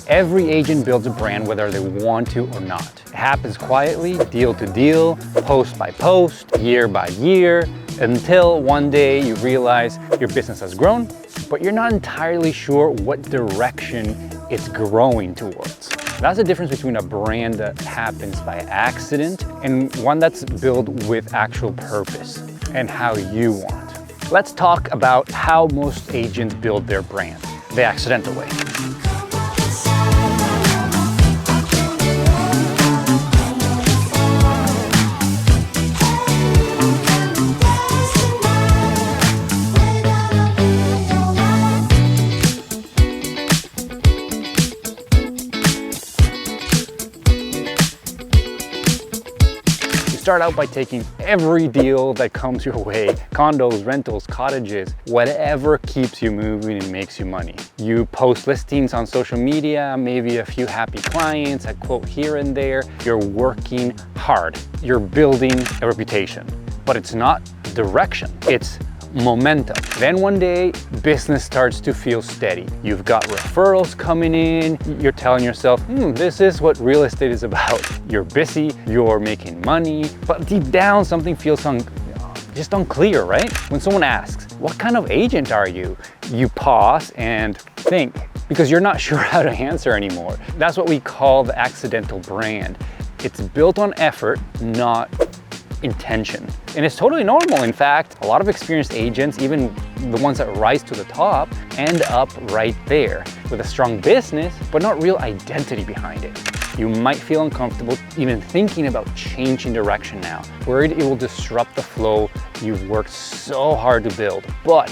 Every agent builds a brand whether they want to or not. It happens quietly, deal to deal, post by post, year by year, until one day you realize your business has grown, but you're not entirely sure what direction it's growing towards. That's the difference between a brand that happens by accident and one that's built with actual purpose and how you want. Let's talk about how most agents build their brand, the accidental way. Start out by taking every deal that comes your way, condos, rentals, cottages, whatever keeps you moving and makes you money. You post listings on social media, maybe a few happy clients, a quote here and there. You're working hard. You're building a reputation, but it's not direction, it's momentum. Then one day, business starts to feel steady. You've got referrals coming in. You're telling yourself, this is what real estate is about. You're busy, you're making money, but deep down, something feels just unclear, right? When someone asks, what kind of agent are you? You pause and think, because you're not sure how to answer anymore. That's what we call the accidental brand. It's built on effort, not intention. And it's totally normal. In fact, a lot of experienced agents, even the ones that rise to the top, end up right there with a strong business, but not real identity behind it. You might feel uncomfortable even thinking about changing direction now, worried it will disrupt the flow you've worked so hard to build. But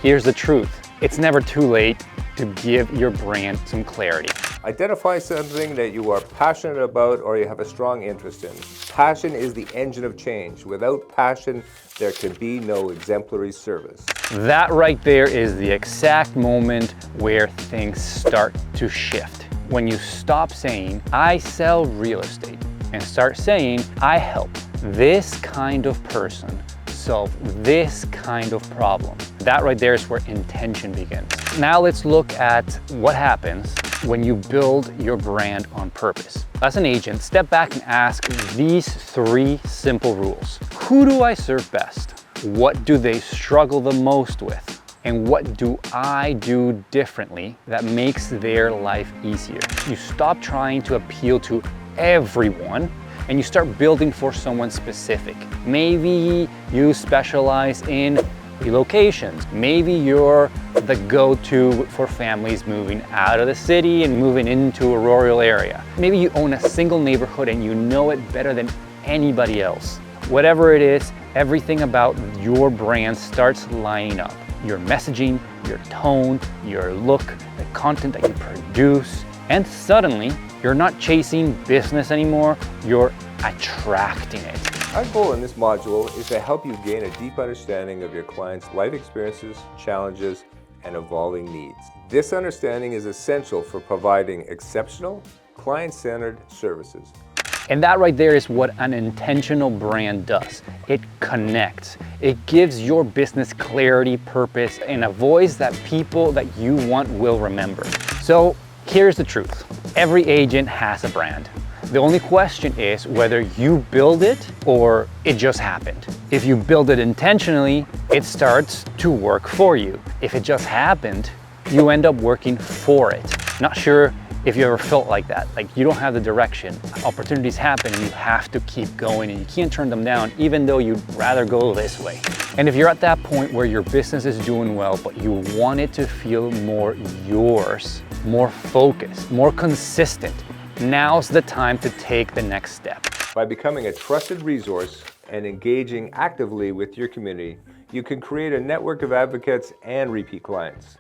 here's the truth. It's never too late to give your brand some clarity. Identify something that you are passionate about or you have a strong interest in. Passion is the engine of change. Without passion, there can be no exemplary service. That right there is the exact moment where things start to shift. When you stop saying, I sell real estate, and start saying, I help this kind of person solve this kind of problem. That right there is where intention begins. Now let's look at what happens when you build your brand on purpose. As an agent, step back and ask these 3 simple rules. Who do I serve best? What do they struggle the most with? And what do I do differently that makes their life easier? You stop trying to appeal to everyone and you start building for someone specific. Maybe you specialize in relocations. Maybe you're the go-to for families moving out of the city and moving into a rural area. Maybe you own a single neighborhood and you know it better than anybody else. Whatever it is, everything about your brand starts lining up. Your messaging, your tone, your look, the content that you produce, and suddenly you're not chasing business anymore, you're attracting it. Our goal in this module is to help you gain a deep understanding of your client's life experiences, challenges, and evolving needs. This understanding is essential for providing exceptional, client-centered services. And that right there is what an intentional brand does. It connects. It gives your business clarity, purpose, and a voice that people that you want will remember. So here's the truth. Every agent has a brand. The only question is whether you build it or it just happened. If you build it intentionally, it starts to work for you. If it just happened, you end up working for it. Not sure if you ever felt like that, like you don't have the direction. Opportunities happen and you have to keep going and you can't turn them down even though you'd rather go this way. And if you're at that point where your business is doing well, but you want it to feel more yours, more focused, more consistent, now's the time to take the next step. By becoming a trusted resource and engaging actively with your community, you can create a network of advocates and repeat clients.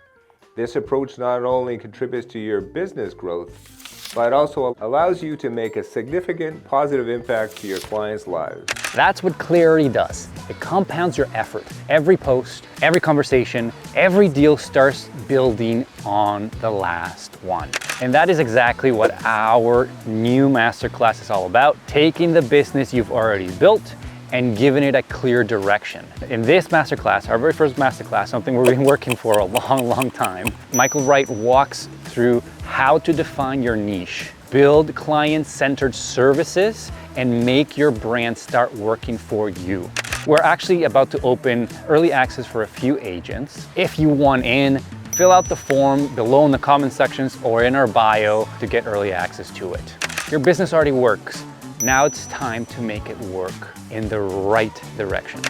This approach not only contributes to your business growth, but also allows you to make a significant positive impact to your clients' lives. That's what clarity does. It compounds your effort. Every post, every conversation, every deal starts building on the last one. And that is exactly what our new masterclass is all about, taking the business you've already built and giving it a clear direction. In this masterclass, our very first masterclass, something we've been working for a long time, Michael Wright walks through how to define your niche, build client-centered services, and make your brand start working for you. We're actually about to open early access for a few agents. If you want in, fill out the form below in the comment sections or in our bio to get early access to it. Your business already works. Now it's time to make it work in the right direction.